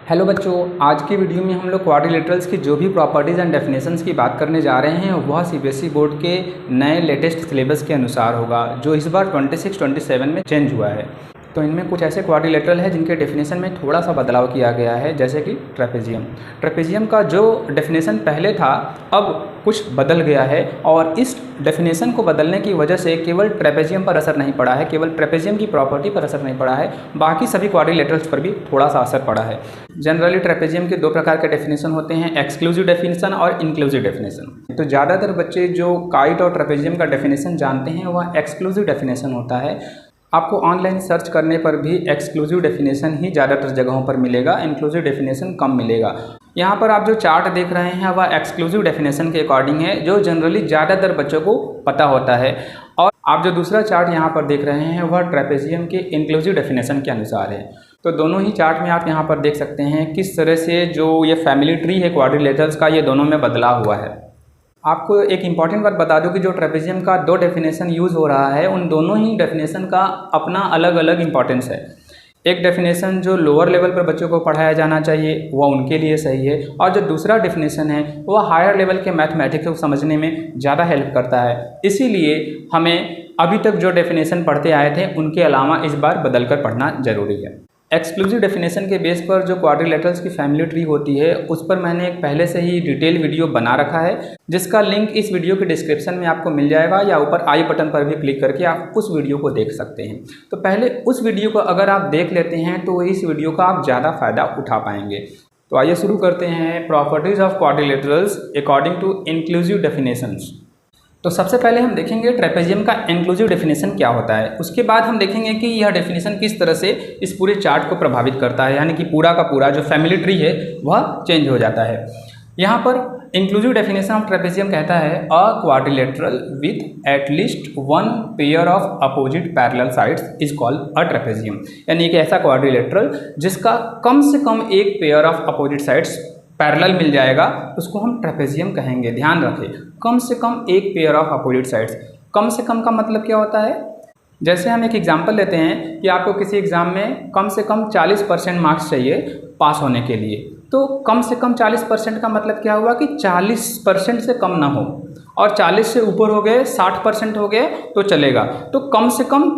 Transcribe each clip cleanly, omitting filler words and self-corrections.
Hello बच्चों, आज की वीडियो में हम लोग क्वाड्रिलेटरल्स की जो भी प्रॉपर्टीज़ एंड डेफिनेशंस की बात करने जा रहे हैं वह सीबीएसई बोर्ड के नए लेटेस्ट सिलेबस के अनुसार होगा, जो इस बार 26-27 में चेंज हुआ है। तो इनमें कुछ ऐसे क्वाड्रिलेटरल है जिनके डेफिनेशन में थोड़ा सा बदलाव किया गया है, जैसे कि ट्रेपेजियम का जो डेफिनेशन पहले था अब कुछ बदल गया है, और इस डेफिनेशन को बदलने की वजह से केवल ट्रेपेजियम पर असर नहीं पड़ा है, केवल ट्रेपेजियम की प्रॉपर्टी पर असर नहीं पड़ा है, बाकी सभी क्वाड्रिलेटरल्स पर भी थोड़ा सा असर पड़ा है। जनरली ट्रेपेजियम के दो प्रकार के डेफिनेशन होते हैं, एक्सक्लूसिव डेफिनेशन और इंक्लूसिव डेफिनेशन। तो ज़्यादातर बच्चे जो काइट और ट्रेपेजियम का डेफिनेशन जानते हैं वह एक्सक्लूसिव डेफिनेशन होता है। आपको ऑनलाइन सर्च करने पर भी एक्सक्लूसिव डेफिनेशन ही ज़्यादातर जगहों पर मिलेगा, इंक्लूसिव डेफिनेशन कम मिलेगा। यहाँ पर आप जो चार्ट देख रहे हैं वह एक्सक्लूसिव डेफिनेशन के अकॉर्डिंग है, जो जनरली ज़्यादातर बच्चों को पता होता है, और आप जो दूसरा चार्ट यहाँ पर देख रहे हैं वह ट्रेपेजियम के इंक्लूसिव डेफिनेशन के अनुसार है। तो दोनों ही चार्ट में आप यहाँ पर देख सकते हैं किस तरह से जो ये फैमिली ट्री है क्वाड्रिलेटरल्स का, ये दोनों में बदलाव हुआ है। आपको एक इम्पॉर्टेंट बात बता दूं कि जो ट्रेपेजियम का दो डेफिनेशन यूज़ हो रहा है, उन दोनों ही डेफिनेशन का अपना अलग अलग इम्पॉर्टेंस है। एक डेफिनेशन जो लोअर लेवल पर बच्चों को पढ़ाया जाना चाहिए वह उनके लिए सही है, और जो दूसरा डेफिनेशन है वह हायर लेवल के मैथमेटिक्स को समझने में ज़्यादा हेल्प करता है। इसीलिए हमें अभी तक जो डेफिनेशन पढ़ते आए थे उनके अलावा इस बार बदल कर पढ़ना ज़रूरी है। एक्सक्लूसिव डेफिनेशन के बेस पर जो क्वाड्रिलेटरल्स की फैमिली ट्री होती है उस पर मैंने एक पहले से ही डिटेल वीडियो बना रखा है, जिसका लिंक इस वीडियो के डिस्क्रिप्शन में आपको मिल जाएगा, या ऊपर आई बटन पर भी क्लिक करके आप उस वीडियो को देख सकते हैं। तो पहले उस वीडियो को अगर आप देख लेते हैं तो इस वीडियो का आप ज़्यादा फायदा उठा पाएंगे। तो आइए शुरू करते हैं properties of quadrilaterals according to inclusive definitions. तो सबसे पहले हम देखेंगे ट्रेपेजियम का इंक्लूसिव डेफिनेशन क्या होता है, उसके बाद हम देखेंगे कि यह डेफिनेशन किस तरह से इस पूरे चार्ट को प्रभावित करता है, यानी कि पूरा का पूरा जो फैमिली ट्री है वह चेंज हो जाता है। यहाँ पर इंक्लूसिव डेफिनेशन ऑफ ट्रेपेजियम कहता है a quadrilateral with at least one pair of opposite parallel sides is called a trapezium, यानी कि ऐसा क्वाड्रिलेटरल जिसका कम से कम एक pair of opposite sides parallel मिल जाएगा उसको हम ट्रेपेजियम कहेंगे। ध्यान रखें, कम से कम एक पेयर ऑफ अपोजिट साइड्स। कम से कम का मतलब क्या होता है? जैसे हम एक एग्जांपल लेते हैं कि आपको किसी एग्ज़ाम में कम से कम 40% मार्क्स चाहिए पास होने के लिए, तो कम से कम 40% का मतलब क्या हुआ कि 40% से कम ना हो, और 40 से ऊपर हो गए, 60% हो गए तो चलेगा। तो कम से कम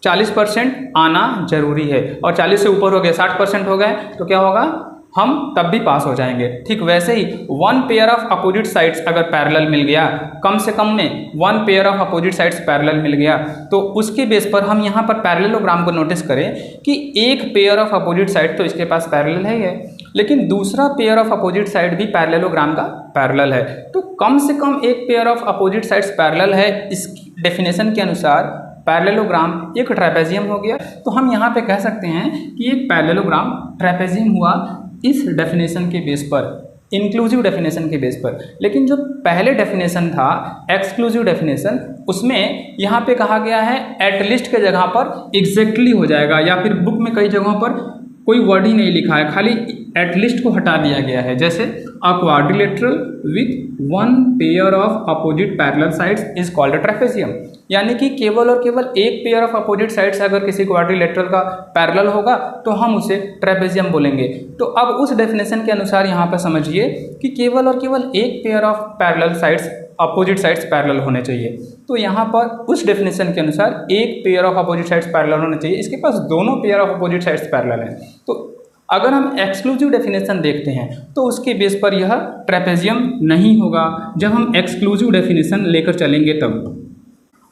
40% आना जरूरी है, और 40 से ऊपर हो गए, 60% हो गए तो क्या होगा, हम तब भी पास हो जाएंगे। ठीक वैसे ही one pair of opposite sides अगर पैरेलल मिल गया, कम से कम में one pair of opposite sides parallel मिल गया, तो उसके बेस पर हम यहाँ पर पैरेललोग्राम को नोटिस करें कि एक पेयर ऑफ अपोजिट साइड तो इसके पास पैरेलल है, लेकिन दूसरा पेयर ऑफ अपोजिट साइड भी पैरेललोग्राम का पैरेलल है। तो कम से कम एक pair of opposite sides parallel है, इस डेफिनेशन के अनुसार पैरेललोग्राम एक ट्रेपेजियम हो गया। तो हम यहाँ पे कह सकते हैं कि एक पैरेललोग्राम ट्रेपेजियम हुआ इस डेफिनेशन के बेस पर, इंक्लूसिव डेफिनेशन के बेस पर। लेकिन जो पहले डेफिनेशन था एक्सक्लूसिव डेफिनेशन, उसमें यहाँ पे कहा गया है एटलीस्ट के जगह पर एग्जैक्टली हो जाएगा, या फिर बुक में कई जगहों पर कोई वर्ड ही नहीं लिखा है, खाली एटलीस्ट को हटा दिया गया है। जैसे अ quadrilateral with one pair of opposite parallel sides is called a trapezium, यानी कि केवल और केवल एक पेयर ऑफ अपोजिट साइड्स अगर किसी क्वाड्रिलेटरल का पैरेलल होगा तो हम उसे ट्रेपेजियम बोलेंगे। तो अब उस डेफिनेशन के अनुसार यहाँ पर समझिए कि केवल और केवल एक pair of parallel sides opposite sides parallel होने चाहिए। तो यहाँ पर उस डेफिनेशन के अनुसार एक pair of opposite sides parallel होने चाहिए, इसके पास दोनों pair of opposite sides parallel हैं। तो अगर हम एक्सक्लूसिव डेफिनेशन देखते हैं तो उसके बेस पर यह ट्रेपेजियम नहीं होगा, जब हम एक्सक्लूसिव डेफिनेशन लेकर चलेंगे तब।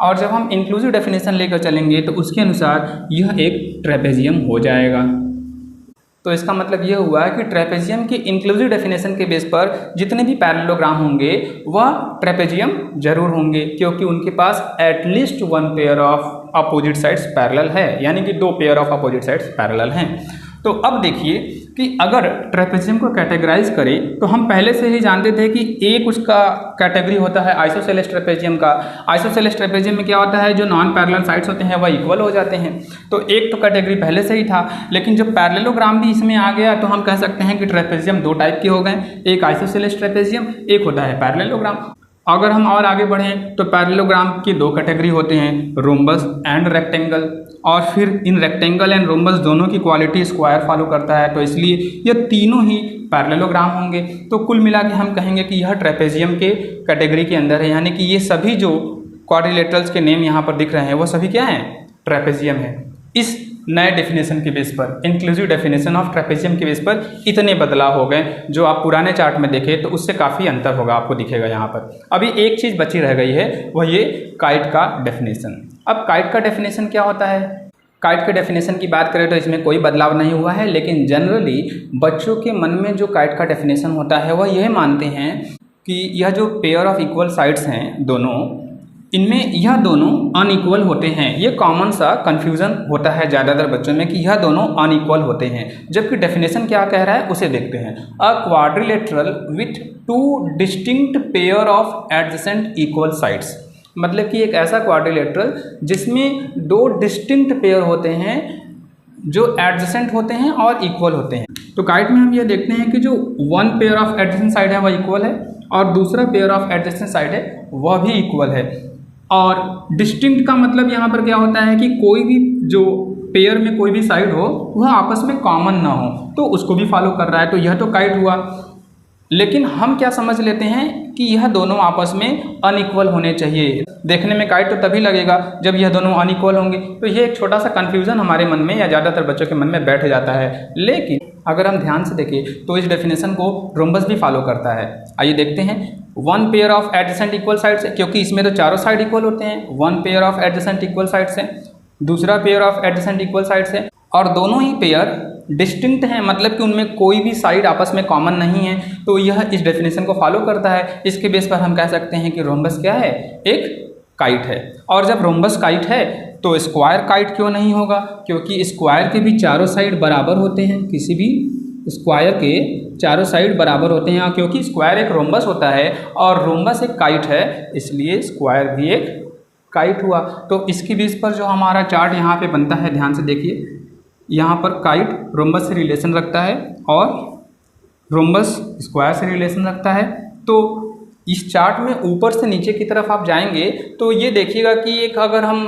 और जब हम इंक्लूसिव डेफिनेशन लेकर चलेंगे तो उसके अनुसार यह एक ट्रेपेजियम हो जाएगा। तो इसका मतलब यह हुआ कि ट्रेपेजियम की इंक्लूसिव डेफिनेशन के बेस पर जितने भी पैरेललोग्राम होंगे वह ट्रेपेजियम जरूर होंगे, क्योंकि उनके पास at least one pair of opposite sides parallel है, यानी कि दो pair of opposite sides parallel हैं। तो अब देखिए कि अगर ट्रेपेजियम को कैटेगराइज करें तो हम पहले से ही जानते थे कि एक उसका कैटेगरी होता है आइसोसेलेस ट्रेपेजियम का। आइसोसेलेस ट्रेपेजियम में क्या होता है, जो नॉन पैरेलल साइड्स होते हैं वह इक्वल हो जाते हैं। तो एक तो कैटेगरी पहले से ही था, लेकिन जब पैरेललोग्राम भी इसमें आ गया तो हम कह सकते हैं कि ट्रेपेजियम दो टाइप के हो गए, एक आइसोसेलेस ट्रेपेजियम, एक होता है पैरेललोग्राम। अगर हम और आगे बढ़ें तो पैरेललोग्राम की दो कैटेगरी होते हैं, रोम्बस एंड रेक्टेंगल। और फिर इन रेक्टेंगल एंड रोम्बस दोनों की क्वालिटी स्क्वायर फॉलो करता है, तो इसलिए ये तीनों ही पैरेललोग्राम होंगे। तो कुल मिला के हम कहेंगे कि यह ट्रेपेजियम के कैटेगरी के अंदर है, यानी कि ये सभी जो क्वाड्रिलेटरल्स के नेम यहाँ पर दिख रहे हैं वो सभी क्या हैं, ट्रेपेजियम है। इस नए डेफिनेशन के बेस पर, इंक्लूसिव डेफिनेशन ऑफ ट्रेपेजियम के बेस पर इतने बदलाव हो गए, जो आप पुराने चार्ट में देखें तो उससे काफ़ी अंतर होगा, आपको दिखेगा यहाँ पर। अभी एक चीज़ बची रह गई है, वह ये काइट का डेफिनेशन। अब काइट का डेफिनेशन क्या होता है? काइट के डेफिनेशन की बात करें तो इसमें कोई बदलाव नहीं हुआ है, लेकिन जनरली बच्चों के मन में जो काइट का डेफिनेशन होता है वह यह मानते हैं कि यह जो पेयर ऑफ इक्वल साइड्स हैं दोनों, इनमें यह दोनों अनइक्वल होते हैं। ये कॉमन सा कन्फ्यूज़न होता है ज़्यादातर बच्चों में कि यह दोनों अनइक्वल होते हैं, जबकि डेफिनेशन क्या कह रहा है उसे देखते हैं। अ quadrilateral with two distinct pair of adjacent equal sides, मतलब कि एक ऐसा क्वाड्रिलेटरल जिसमें दो डिस्टिंक्ट पेयर होते हैं जो एडजेसेंट होते हैं और इक्वल होते हैं। तो काइट में हम ये देखते हैं कि जो one pair of adjacent side है वह इक्वल है और दूसरा पेयर ऑफ एडजेसेंट साइड है वह भी इक्वल है। और डिस्टिंक्ट का मतलब यहाँ पर क्या होता है कि कोई भी जो पेयर में कोई भी साइड हो वह आपस में कॉमन ना हो, तो उसको भी फॉलो कर रहा है। तो यह तो काइट हुआ, लेकिन हम क्या समझ लेते हैं कि यह दोनों आपस में अनइक्वल होने चाहिए। देखने में काइट तो तभी लगेगा जब यह दोनों अनइक्वल होंगे। तो यह एक छोटा सा कन्फ्यूज़न हमारे मन में या ज़्यादातर बच्चों के मन में बैठ जाता है। लेकिन अगर हम ध्यान से देखें तो इस डेफिनेशन को रोम्बस भी फॉलो करता है। आइए देखते हैं। One pair of adjacent equal sides है, क्योंकि इसमें तो चारों साइड इक्वल होते हैं। One pair of adjacent equal sides है, दूसरा pair of adjacent equal sides है, और दोनों ही पेयर डिस्टिंक्ट हैं, मतलब कि उनमें कोई भी साइड आपस में कॉमन नहीं है। तो यह इस डेफिनेशन को फॉलो करता है। इसके बेस पर हम कह सकते हैं कि रोम्बस क्या है, एक काइट है। और जब रोम्बस काइट है तो स्क्वायर काइट क्यों नहीं होगा? क्योंकि स्क्वायर के भी चारों साइड बराबर होते हैं, किसी भी स्क्वायर के चारों साइड बराबर होते हैं, क्योंकि स्क्वायर एक रोम्बस होता है और रोम्बस एक काइट है, इसलिए स्क्वायर भी एक काइट हुआ। तो इसकी बेस पर जो हमारा चार्ट यहाँ पे बनता है, ध्यान से देखिए, यहाँ पर काइट रोम्बस से रिलेशन रखता है और रोम्बस स्क्वायर से रिलेशन रखता है। तो इस चार्ट में ऊपर से नीचे की तरफ आप जाएंगे तो ये देखिएगा कि एक, अगर हम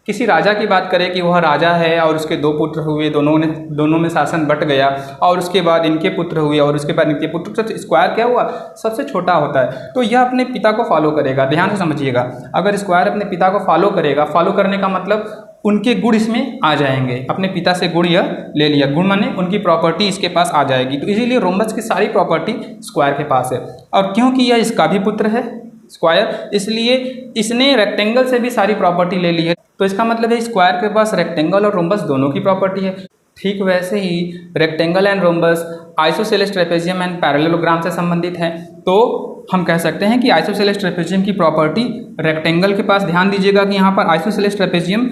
किसी राजा की बात करें कि वह राजा है और उसके दो पुत्र हुए, दोनों में शासन बट गया, और उसके बाद इनके पुत्र हुए और उसके बाद इनके पुत्र, तो स्क्वायर क्या हुआ, सबसे छोटा होता है। तो यह अपने पिता को फॉलो करेगा। ध्यान से समझिएगा, अगर स्क्वायर अपने पिता को फॉलो करेगा, फॉलो करने का मतलब उनके गुण इसमें आ जाएंगे। अपने पिता से गुण यह ले लिया, गुण माने उनकी प्रॉपर्टी इसके पास आ जाएगी। तो इसीलिए रोम्बस की सारी प्रॉपर्टी स्क्वायर के पास है। और क्योंकि यह इसका भी पुत्र है स्क्वायर, इसलिए इसने रेक्टेंगल से भी सारी प्रॉपर्टी ले ली है। तो इसका मतलब है स्क्वायर के पास रेक्टेंगल और रोम्बस दोनों की प्रॉपर्टी है। ठीक वैसे ही rectangle and rhombus isosceles trapezium and parallelogram से संबंधित है। तो हम कह सकते हैं कि आइसोसेलेस ट्रेपेजियम की प्रॉपर्टी रेक्टेंगल के पास, ध्यान दीजिएगा कि यहाँ पर आइसोसेलेस ट्रेपेजियम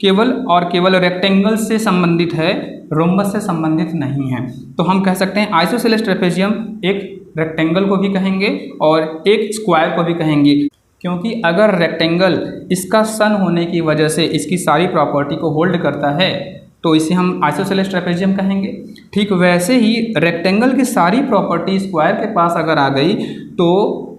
केवल और केवल रेक्टेंगल से संबंधित है, रोम्बस से संबंधित नहीं है। तो हम कह सकते हैं आइसोसेलेस ट्रेपेजियम एक रेक्टेंगल को भी कहेंगे और एक स्क्वायर को भी कहेंगे, क्योंकि अगर रेक्टेंगल इसका सन होने की वजह से इसकी सारी प्रॉपर्टी को होल्ड करता है तो इसे हम आइसोसेलेस ट्रेपेजियम कहेंगे। ठीक वैसे ही रेक्टेंगल की सारी प्रॉपर्टी स्क्वायर के पास अगर आ गई तो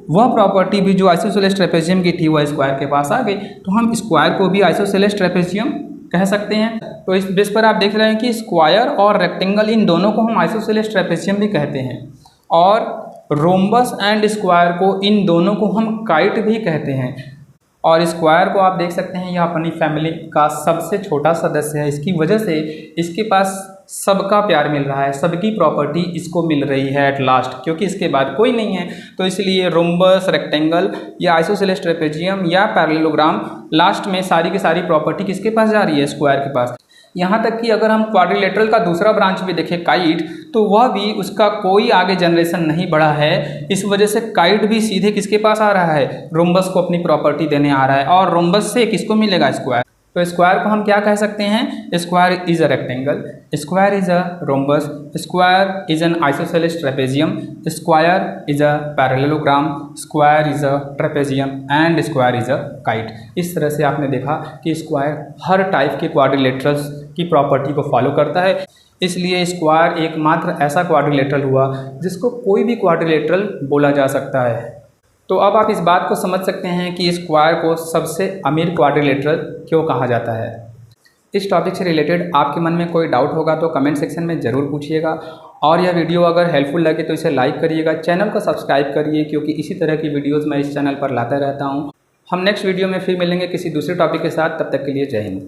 वह प्रॉपर्टी भी जो आइसोसेलेस ट्रेपेजियम की थी वह स्क्वायर के पास आ गई, तो हम स्क्वायर को भी आइसोसेलेस ट्रेपेजियम कह सकते हैं। तो इस बेस पर आप देख रहे हैं कि स्क्वायर और रेक्टेंगल इन दोनों को हम आइसोसेलेस ट्रेपेजियम भी कहते हैं, और रोम्बस एंड स्क्वायर को, इन दोनों को हम काइट भी कहते हैं। और स्क्वायर को आप देख सकते हैं, यह अपनी फैमिली का सबसे छोटा सदस्य है। इसकी वजह से इसके पास सबका प्यार मिल रहा है, सबकी प्रॉपर्टी इसको मिल रही है एट लास्ट, क्योंकि इसके बाद कोई नहीं है। तो इसलिए रोम्बस, रेक्टेंगल या आइसोसेलेस ट्रेपेजियम या पैरेललोग्राम, लास्ट में सारी की सारी प्रॉपर्टी किसके पास जा रही है, स्क्वायर के पास। यहाँ तक कि अगर हम क्वाड्रिलेटरल का दूसरा ब्रांच भी देखें, काइट, तो वह भी, उसका कोई आगे जनरेशन नहीं बढ़ा है। इस वजह से काइट भी सीधे किसके पास आ रहा है, रोम्बस को अपनी प्रॉपर्टी देने आ रहा है, और रोम्बस से किसको मिलेगा, स्क्वायर। तो स्क्वायर को हम क्या कह सकते हैं, square is a rectangle, square is a rhombus, square is an isosceles trapezium, square is a parallelogram, square is a trapezium and square is a kite. इस तरह से आपने देखा कि स्क्वायर हर टाइप के क्वाड्रिलेटरल्स की प्रॉपर्टी को फॉलो करता है। इसलिए स्क्वायर एकमात्र ऐसा क्वाड्रिलेटरल हुआ जिसको कोई भी क्वाड्रिलेटरल बोला जा सकता है। तो अब आप इस बात को समझ सकते हैं कि इस स्क्वायर को सबसे अमीर क्वाड्रिलेटरल क्यों कहा जाता है। इस टॉपिक से रिलेटेड आपके मन में कोई डाउट होगा तो कमेंट सेक्शन में ज़रूर पूछिएगा, और यह वीडियो अगर हेल्पफुल लगे तो इसे लाइक करिएगा, चैनल को सब्सक्राइब करिए, क्योंकि इसी तरह की वीडियोज़ मैं इस चैनल पर लाता रहता हूँ। हम नेक्स्ट वीडियो में फिर मिलेंगे किसी दूसरे टॉपिक के साथ, तब तक के लिए जय हिंद।